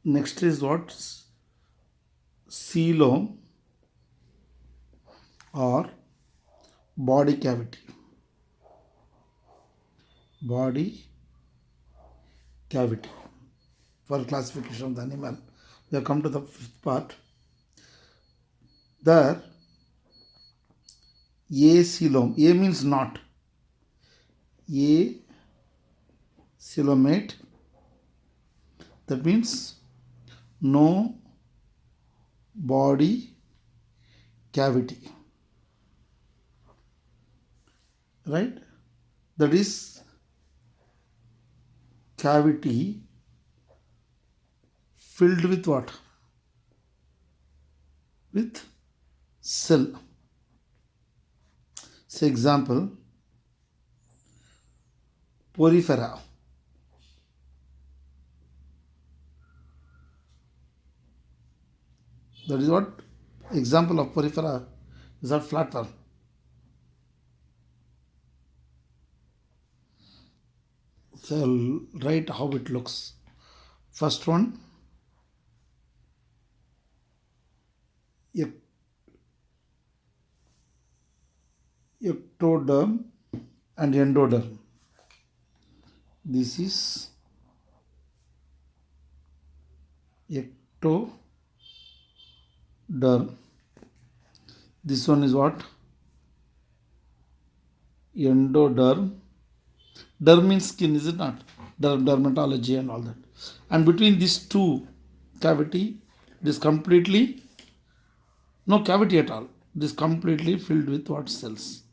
Next is what? Coelom or body cavity. Body cavity. For classification of the animal, we have come to the fifth part. There, coelom. A means not. Coelomate. That means no body cavity. Right? That is cavity filled with what? With cell. Say example, porifera. That is what? Example of porifera is a flatworm. So I'll write how it looks. First one, ectoderm and endoderm. This is ectoderm. This one is what? Endoderm. Derm means skin, is it not? Dermatology and all that. And between these two cavity, it is completely no cavity at all. It is completely filled with what? Cells.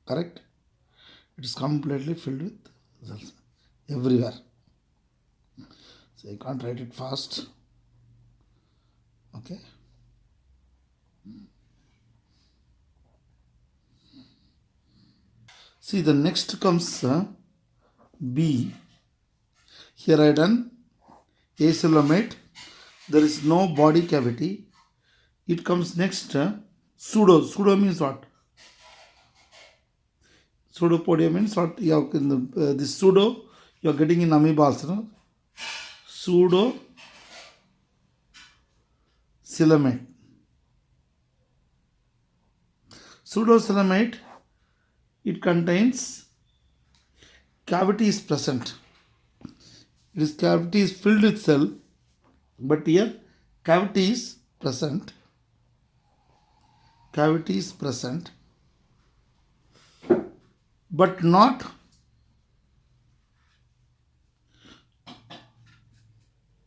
Correct? It is completely filled with cells everywhere. So you can't write it fast. Okay. See, the next comes B. Here I done acoelomate. There is no body cavity. It comes next pseudo. Pseudo means what? Pseudopodia means what? You have in the this pseudo you are getting in amoebas. No? Pseudo coelomate. Pseudocoelomate, it contains cavity is present. This cavity is filled with cell, but here cavity is present. Cavity is present, but not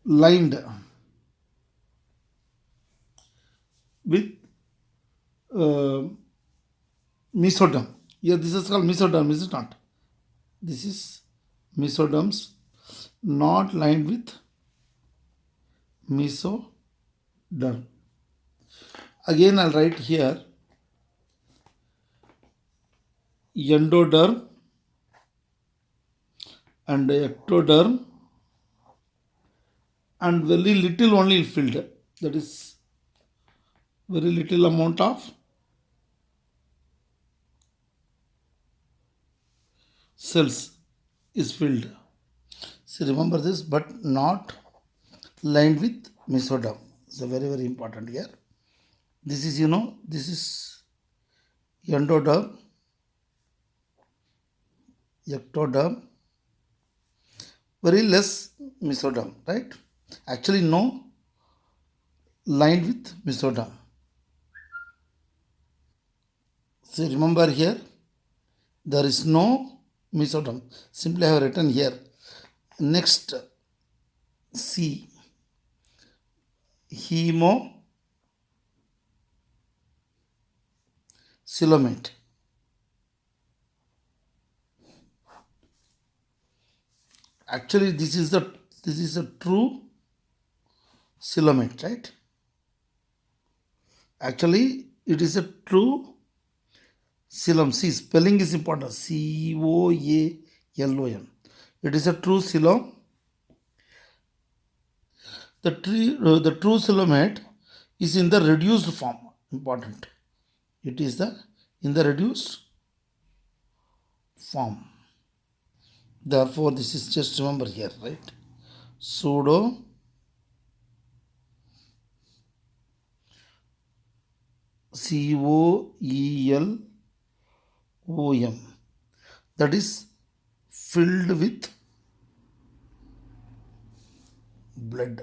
lined with mesoderm. Here this is called mesoderm, is it not? This is mesoderms, not lined with mesoderm. Again, I'll write here endoderm and ectoderm, and very little only filled. That is very little amount of cells is filled. So remember this, but not lined with mesoderm. It's very, very important here. This is, this is endoderm, ectoderm, very less mesoderm, right? Actually, no lined with mesoderm. So remember here, there is no mesoderm. Simply I have written here. Next, C, hemocoelomate. Actually, this is a true coelomate, right? Actually, it is a true coelom. See, spelling is important. Coalom. It is a true coelom. The true coelomate is in the reduced form. Important. It is in the reduced form. Therefore this is just remember here, right? Pseudo Coelom, that is filled with blood.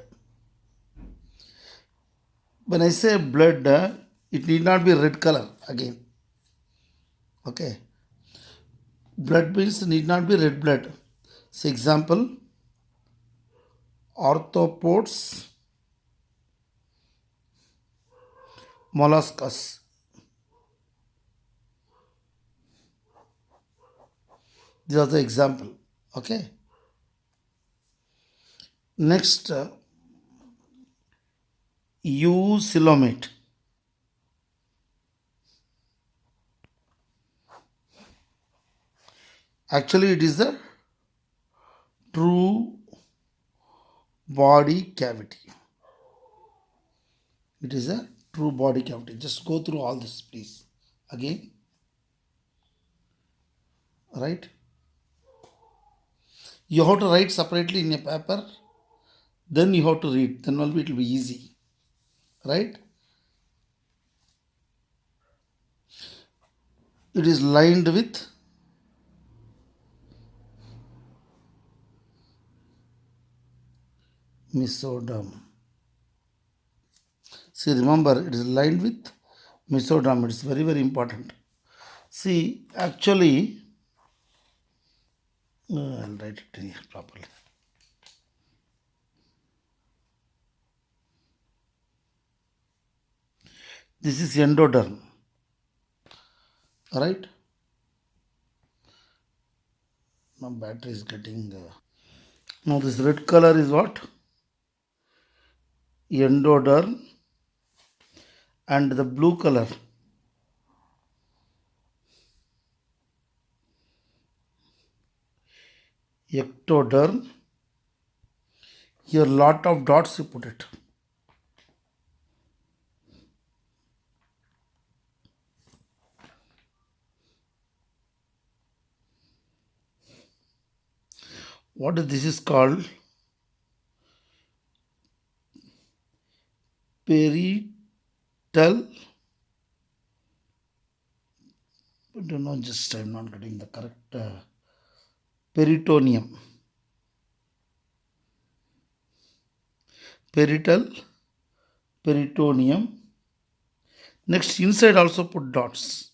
When I say blood, it need not be red color again. Okay, blood means need not be red blood. So example, arthropods, molluscus. These are the example. Okay. Next, eucoelomate. Actually, it is the true body cavity. It is a true body cavity. Just go through all this, please. Again, right? You have to write separately in a paper. Then you have to read. Then only it will be easy, right? It is lined with mesoderm. See, remember, it is lined with mesoderm. It is very, very important. See, actually, I'll write it here properly. This is endoderm, right? Now battery is getting. Now this red color is what? Endoderm, and the blue color ectoderm. Here lot of dots you put it. What is this is called? Perital. I don't know, just I'm not getting the correct peritoneum. Perital, peritoneum. Next, inside also put dots.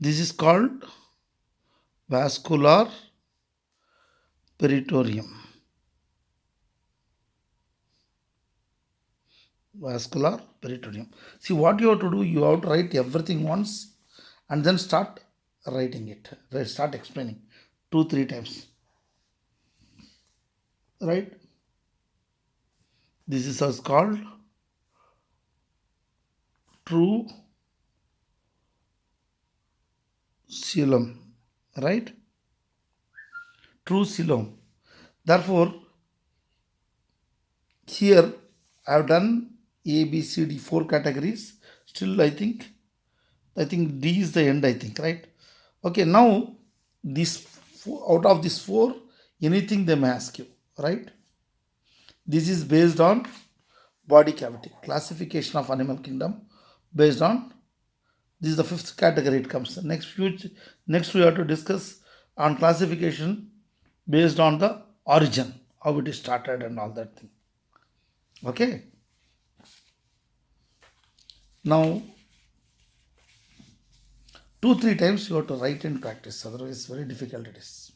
This is called vascular peritoneum. Vascular peritoneum. See, what you have to do, you have to write everything once and then start writing it. Start explaining 2-3 times. Right? This is as called true coelom. Right? True coelom. Therefore, here I have done A, B, C, D 4 categories. Still, I think D is the end. I think, right? Okay. Now, this out of this 4, anything they may ask you, right? This is based on body cavity classification of animal kingdom based on this is the 5th category. It comes next. Next, we have to discuss on classification based on the origin, how it is started and all that thing. Okay. Now, 2-3 times you have to write and practice, otherwise very difficult it is.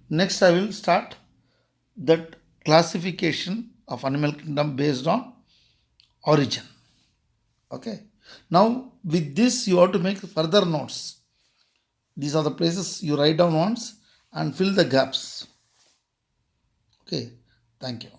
Next, I will start that classification of animal kingdom based on origin. Okay. Now, with this, you have to make further notes. These are the places you write down once and fill the gaps. Okay. Thank you.